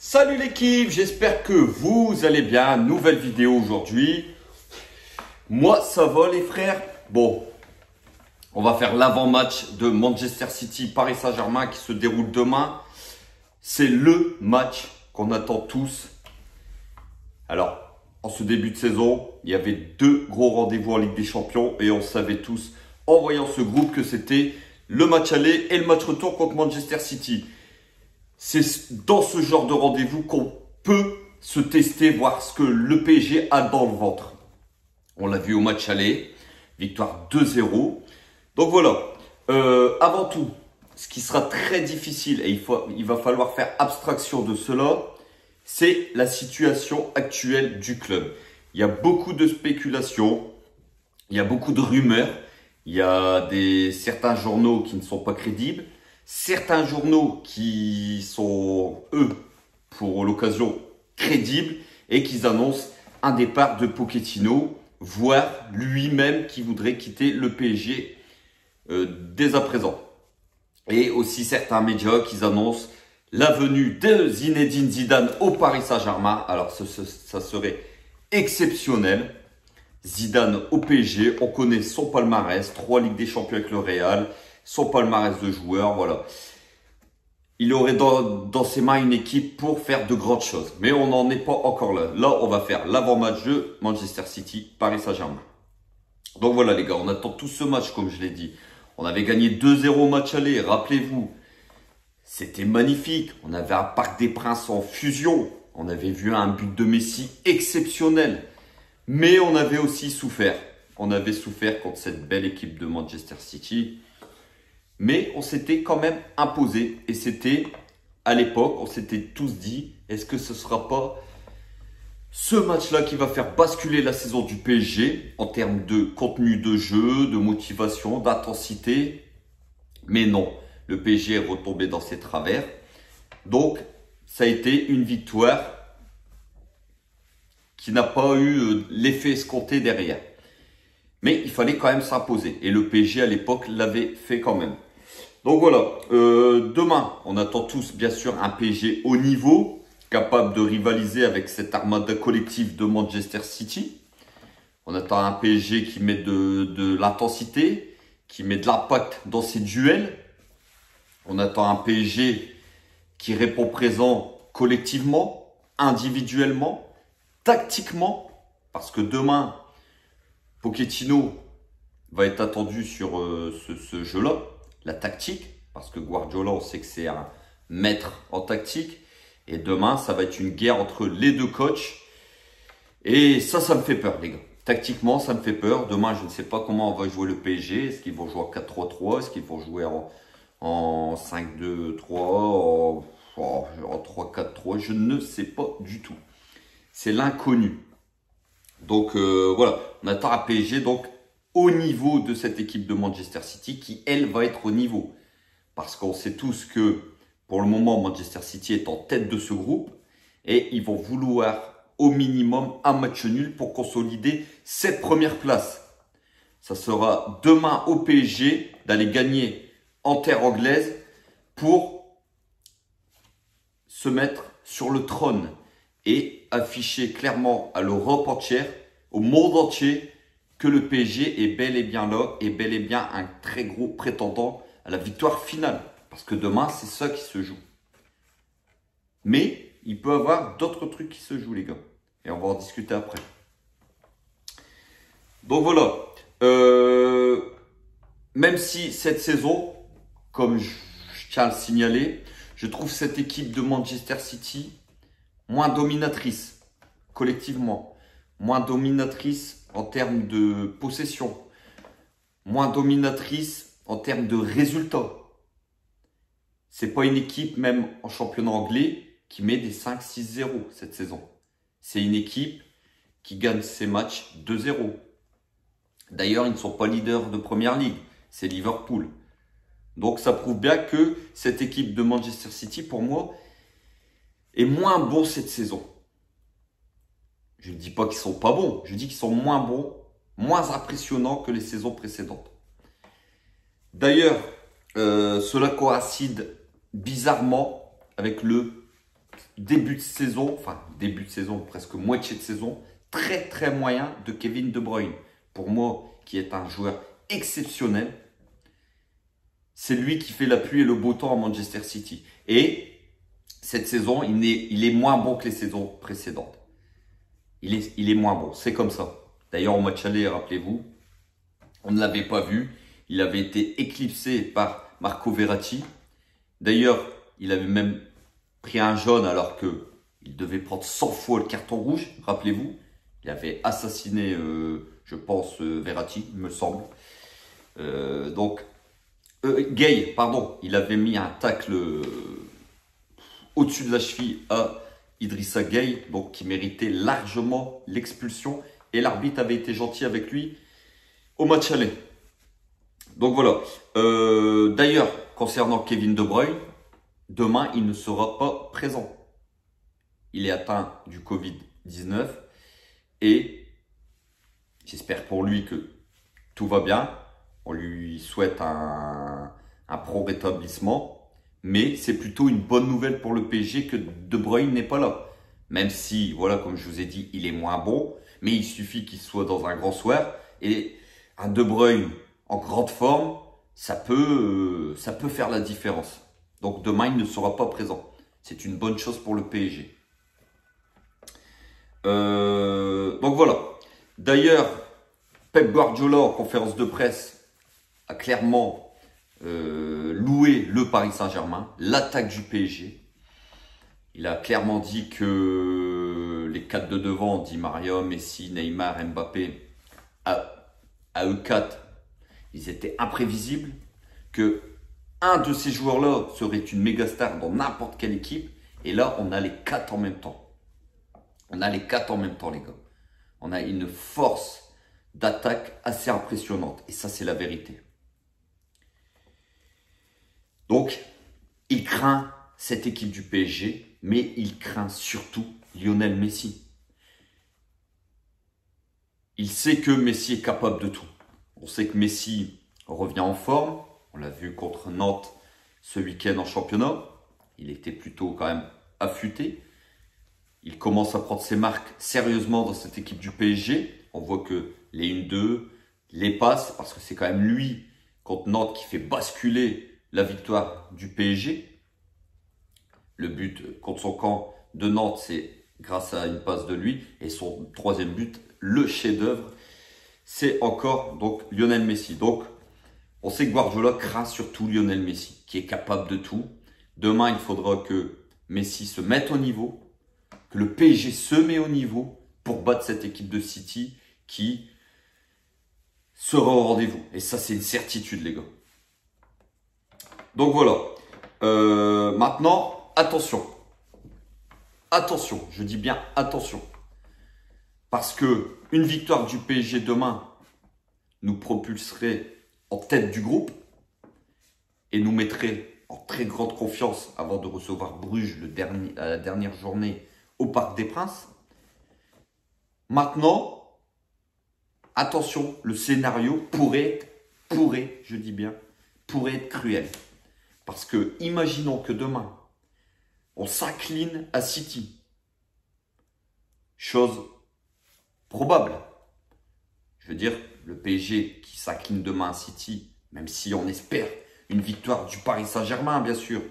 Salut l'équipe, j'espère que vous allez bien. Nouvelle vidéo aujourd'hui. Moi ça va les frères. Bon, on va faire l'avant-match de Manchester City Paris Saint-Germain qui se déroule demain. C'est le match qu'on attend tous. Alors, en ce début de saison, il y avait deux gros rendez-vous en Ligue des Champions et on savait tous en voyant ce groupe que c'était le match aller et le match retour contre Manchester City. C'est dans ce genre de rendez-vous qu'on peut se tester, voir ce que le PSG a dans le ventre. On l'a vu au match aller, victoire 2-0. Donc voilà, avant tout, ce qui sera très difficile, et il va falloir faire abstraction de cela, c'est la situation actuelle du club. Il y a beaucoup de spéculations, il y a beaucoup de rumeurs, il y a certains journaux qui ne sont pas crédibles, certains journaux qui sont, eux, pour l'occasion, crédibles et qui annoncent un départ de Pochettino, voire lui-même qui voudrait quitter le PSG dès à présent. Et aussi certains médias qui annoncent la venue de Zinedine Zidane au Paris Saint-Germain. Alors ça serait exceptionnel. Zidane au PSG, on connaît son palmarès, 3 Ligues des Champions avec le Real, son palmarès de joueur, voilà. Il aurait dans ses mains une équipe pour faire de grandes choses. Mais on n'en est pas encore là. Là, on va faire l'avant-match de Manchester City, Paris Saint-Germain. Donc voilà les gars, on attend tout ce match comme je l'ai dit. On avait gagné 2-0 au match aller, rappelez-vous. C'était magnifique. On avait un Parc des Princes en fusion. On avait vu un but de Messi exceptionnel. Mais on avait aussi souffert. On avait souffert contre cette belle équipe de Manchester City. Mais on s'était quand même imposé. Et c'était, à l'époque, on s'était tous dit, est-ce que ce ne sera pas ce match-là qui va faire basculer la saison du PSG en termes de contenu de jeu, de motivation, d'intensité? Mais non, le PSG est retombé dans ses travers. Donc, ça a été une victoire qui n'a pas eu l'effet escompté derrière. Mais il fallait quand même s'imposer. Et le PSG à l'époque l'avait fait quand même. Donc voilà, demain, on attend tous bien sûr un PSG haut niveau, capable de rivaliser avec cette armada collective de Manchester City. On attend un PSG qui met de l'intensité, qui met de l'impact dans ses duels. On attend un PSG qui répond présent collectivement, individuellement, tactiquement, parce que demain, Pochettino va être attendu sur ce jeu-là, la tactique, parce que Guardiola, on sait que c'est un maître en tactique, et demain, ça va être une guerre entre les deux coachs, et ça me fait peur, les gars. Tactiquement, ça me fait peur. Demain, je ne sais pas comment on va jouer le PSG. Est-ce qu'ils vont jouer en 4-3-3? Est-ce qu'ils vont jouer en 5-2-3? En 3-4-3? Je ne sais pas du tout. C'est l'inconnu. Donc voilà, on attend un PSG donc au niveau de cette équipe de Manchester City qui, elle, va être au niveau. Parce qu'on sait tous que pour le moment, Manchester City est en tête de ce groupe et ils vont vouloir au minimum un match nul pour consolider cette première place. Ça sera demain au PSG d'aller gagner en terre anglaise pour se mettre sur le trône et afficher clairement à l'Europe entière, au monde entier, que le PSG est bel et bien là, et bel et bien un très gros prétendant à la victoire finale. Parce que demain, c'est ça qui se joue. Mais il peut y avoir d'autres trucs qui se jouent, les gars. Et on va en discuter après. Donc voilà. Même si cette saison, comme je tiens à le signaler, je trouve cette équipe de Manchester City moins dominatrice, collectivement. Moins dominatrice en termes de possession. Moins dominatrice en termes de résultats. C'est pas une équipe, même en championnat anglais, qui met des 5-6-0 cette saison. C'est une équipe qui gagne ses matchs 2-0. D'ailleurs, ils ne sont pas leaders de Première Ligue. C'est Liverpool. Donc, ça prouve bien que cette équipe de Manchester City, pour moi, est moins bon cette saison. Je ne dis pas qu'ils sont pas bons. Je dis qu'ils sont moins bons, moins impressionnants que les saisons précédentes. D'ailleurs, cela coïncide bizarrement avec le début de saison, enfin début de saison, presque moitié de saison, très très moyen de Kevin De Bruyne. Pour moi, qui est un joueur exceptionnel, c'est lui qui fait la pluie et le beau temps à Manchester City. Et cette saison, il est moins bon que les saisons précédentes. Il est moins bon, c'est comme ça. D'ailleurs, au match aller, rappelez-vous, on ne l'avait pas vu. Il avait été éclipsé par Marco Verratti. D'ailleurs, il avait même pris un jaune alors que il devait prendre 100 fois le carton rouge. Rappelez-vous, il avait assassiné, je pense, Verratti, il me semble. Gay, pardon, il avait mis un tacle au-dessus de la cheville à Idrissa Gueye, donc qui méritait largement l'expulsion. Et l'arbitre avait été gentil avec lui au match aller. Donc voilà. D'ailleurs, concernant Kevin De Bruyne, demain, il ne sera pas présent. Il est atteint du Covid-19 et j'espère pour lui que tout va bien. On lui souhaite un prompt rétablissement. Mais c'est plutôt une bonne nouvelle pour le PSG que De Bruyne n'est pas là. Même si, voilà, comme je vous ai dit, il est moins bon. Mais il suffit qu'il soit dans un grand soir. Et un De Bruyne en grande forme, ça peut faire la différence. Donc demain, il ne sera pas présent. C'est une bonne chose pour le PSG. Donc voilà. D'ailleurs, Pep Guardiola, en conférence de presse, a clairement loué le Paris Saint-Germain, l'attaque du PSG. Il a clairement dit que les 4 de devant, Di Maria, Messi, Neymar, Mbappé, à eux 4, ils étaient imprévisibles, que un de ces joueurs-là serait une méga star dans n'importe quelle équipe. Et là, on a les 4 en même temps. On a les 4 en même temps, les gars. On a une force d'attaque assez impressionnante. Et ça, c'est la vérité. Donc, il craint cette équipe du PSG, mais il craint surtout Lionel Messi. Il sait que Messi est capable de tout. On sait que Messi revient en forme. On l'a vu contre Nantes ce week-end en championnat. Il était plutôt quand même affûté. Il commence à prendre ses marques sérieusement dans cette équipe du PSG. On voit que les 1-2, les passes, parce que c'est quand même lui contre Nantes qui fait basculer la victoire du PSG. Le but contre son camp de Nantes, c'est grâce à une passe de lui. Et son troisième but, le chef-d'œuvre, c'est encore donc Lionel Messi. Donc, on sait que Guardiola craint surtout Lionel Messi, qui est capable de tout. Demain, il faudra que Messi se mette au niveau, que le PSG se met au niveau pour battre cette équipe de City qui sera au rendez-vous. Et ça, c'est une certitude, les gars. Donc voilà. Maintenant, attention. Attention, je dis bien attention. Parce que une victoire du PSG demain nous propulserait en tête du groupe et nous mettrait en très grande confiance avant de recevoir Bruges à la dernière journée au Parc des Princes. Maintenant, attention, le scénario pourrait, je dis bien, pourrait être cruel. Parce que imaginons que demain, on s'incline à City. Chose probable. Je veux dire, le PSG qui s'incline demain à City, même si on espère une victoire du Paris Saint-Germain, bien sûr.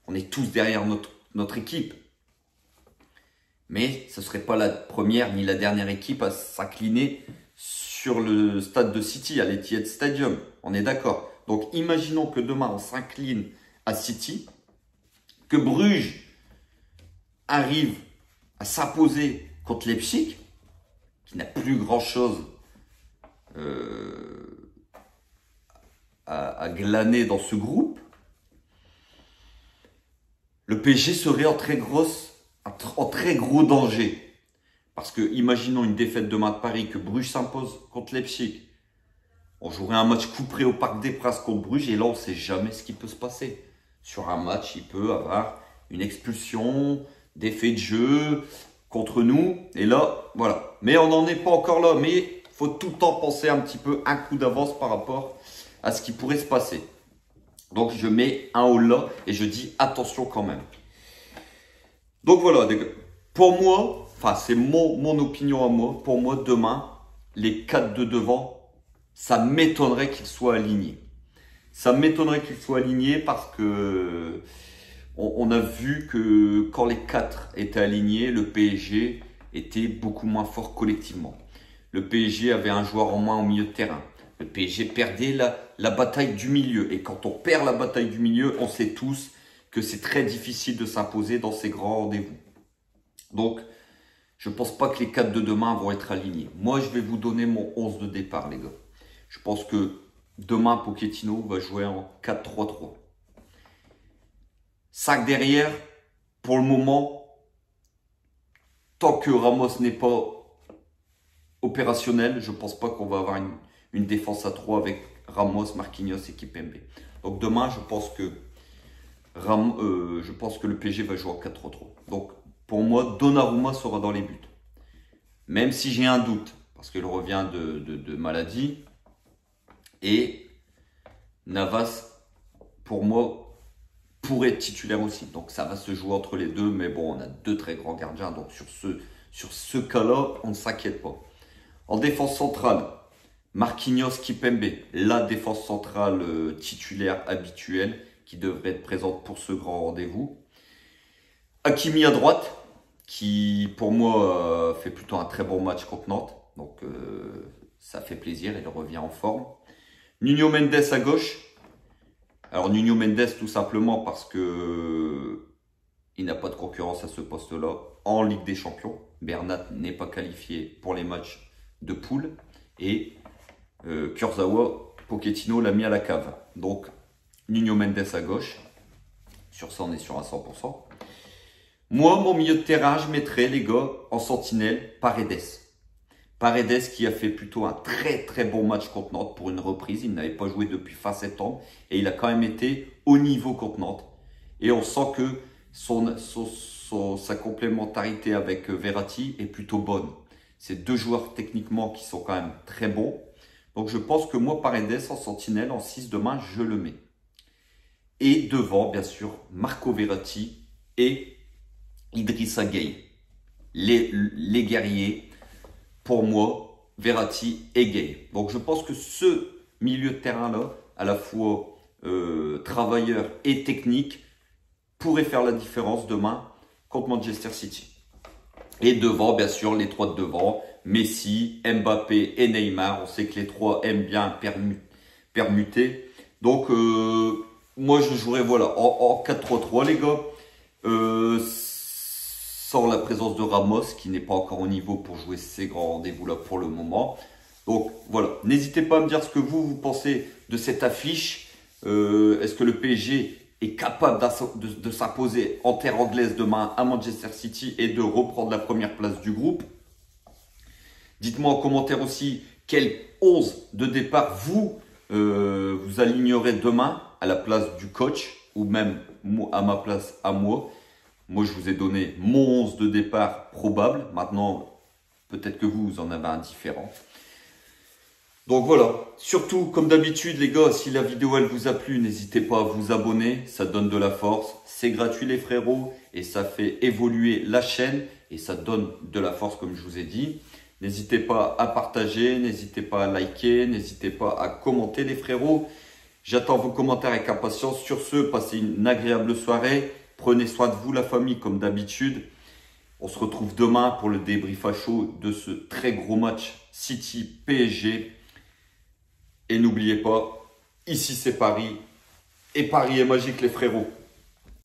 On est tous derrière notre équipe. Mais ce ne serait pas la première ni la dernière équipe à s'incliner sur le stade de City, à l'Etihad Stadium. On est d'accord. Donc imaginons que demain on s'incline à City, que Bruges arrive à s'imposer contre Leipzig, qui n'a plus grand-chose à glaner dans ce groupe. Le PSG serait en très gros danger. Parce que, imaginons une défaite demain de Paris, que Bruges s'impose contre Leipzig. On jouerait un match couperé au Parc des Princes contre Bruges, et là, on ne sait jamais ce qui peut se passer. Sur un match, il peut avoir une expulsion, des faits de jeu contre nous. Et là, voilà. Mais on n'en est pas encore là. Mais il faut tout le temps penser un petit peu un coup d'avance par rapport à ce qui pourrait se passer. Donc, je mets un haut là et je dis attention quand même. Donc voilà, les gars. Pour moi, enfin c'est mon opinion à moi, pour moi demain, les 4 de devant, ça m'étonnerait qu'ils soient alignés. Ça m'étonnerait qu'ils soient alignés parce que on a vu que quand les 4 étaient alignés, le PSG était beaucoup moins fort collectivement. Le PSG avait un joueur en moins au milieu de terrain. Le PSG perdait la bataille du milieu. Et quand on perd la bataille du milieu, on sait tous que c'est très difficile de s'imposer dans ces grands rendez-vous. Donc, je ne pense pas que les 4 de demain vont être alignés. Moi, je vais vous donner mon 11 de départ, les gars. Je pense que demain, Pochettino va jouer en 4-3-3. 5 derrière, pour le moment, tant que Ramos n'est pas opérationnel, je ne pense pas qu'on va avoir une défense à 3 avec Ramos, Marquinhos et Kimpembe. Donc demain, je pense que le PSG va jouer en 4-3-3. Donc pour moi, Donnarumma sera dans les buts. Même si j'ai un doute, parce qu'il revient de maladie. Et Navas, pour moi, pourrait être titulaire aussi. Donc ça va se jouer entre les deux. Mais bon, on a 2 très grands gardiens. Donc sur ce cas-là, on ne s'inquiète pas. En défense centrale, Marquinhos, Kimpembe, la défense centrale titulaire habituelle qui devrait être présente pour ce grand rendez-vous. Hakimi à droite, qui pour moi fait plutôt un très bon match contre Nantes. Donc ça fait plaisir, il revient en forme. Nuno Mendes à gauche. Alors Nuno Mendes tout simplement parce que il n'a pas de concurrence à ce poste-là en Ligue des Champions. Bernat n'est pas qualifié pour les matchs de poule. Et Kurzawa, Pochettino l'a mis à la cave. Donc Nuno Mendes à gauche. Sur ça, on est sur un 100%. Moi, mon milieu de terrain, je mettrais, les gars, en sentinelle, Paredes. Paredes qui a fait plutôt un très très bon match contre Nantes pour une reprise. Il n'avait pas joué depuis fin septembre. Et il a quand même été au niveau contre Nantes. Et on sent que sa complémentarité avec Verratti est plutôt bonne. C'est 2 joueurs techniquement qui sont quand même très bons. Donc je pense que moi, Paredes en sentinelle, en 6 demain, je le mets. Et devant, bien sûr, Marco Verratti et Idrissa Gueye. Les guerriers, pour moi, Verratti et Gueye. Donc je pense que ce milieu de terrain-là, à la fois travailleur et technique, pourrait faire la différence demain contre Manchester City. Et devant, bien sûr, les 3 de devant, Messi, Mbappé et Neymar. On sait que les 3 aiment bien permuter. Donc, moi, je jouerais voilà, en 4-3-3, les gars. Sans la présence de Ramos, qui n'est pas encore au niveau pour jouer ces grands rendez-vous-là pour le moment. Donc, voilà. N'hésitez pas à me dire ce que vous pensez de cette affiche. Est-ce que le PSG est capable de s'imposer en terre anglaise demain à Manchester City et de reprendre la première place du groupe? Dites-moi en commentaire aussi quel 11 de départ vous alignerez demain à la place du coach ou même à ma place à moi. Moi, je vous ai donné mon 11 de départ probable. Maintenant, peut-être que vous en avez un différent. Donc voilà, surtout comme d'habitude les gars, si la vidéo elle vous a plu, n'hésitez pas à vous abonner, ça donne de la force, c'est gratuit les frérots et ça fait évoluer la chaîne et ça donne de la force comme je vous ai dit. N'hésitez pas à partager, n'hésitez pas à liker, n'hésitez pas à commenter les frérots. J'attends vos commentaires avec impatience. Sur ce, passez une agréable soirée, prenez soin de vous la famille comme d'habitude. On se retrouve demain pour le débrief à chaud de ce très gros match City-PSG. Et n'oubliez pas, ici c'est Paris. Et Paris est magique les frérots.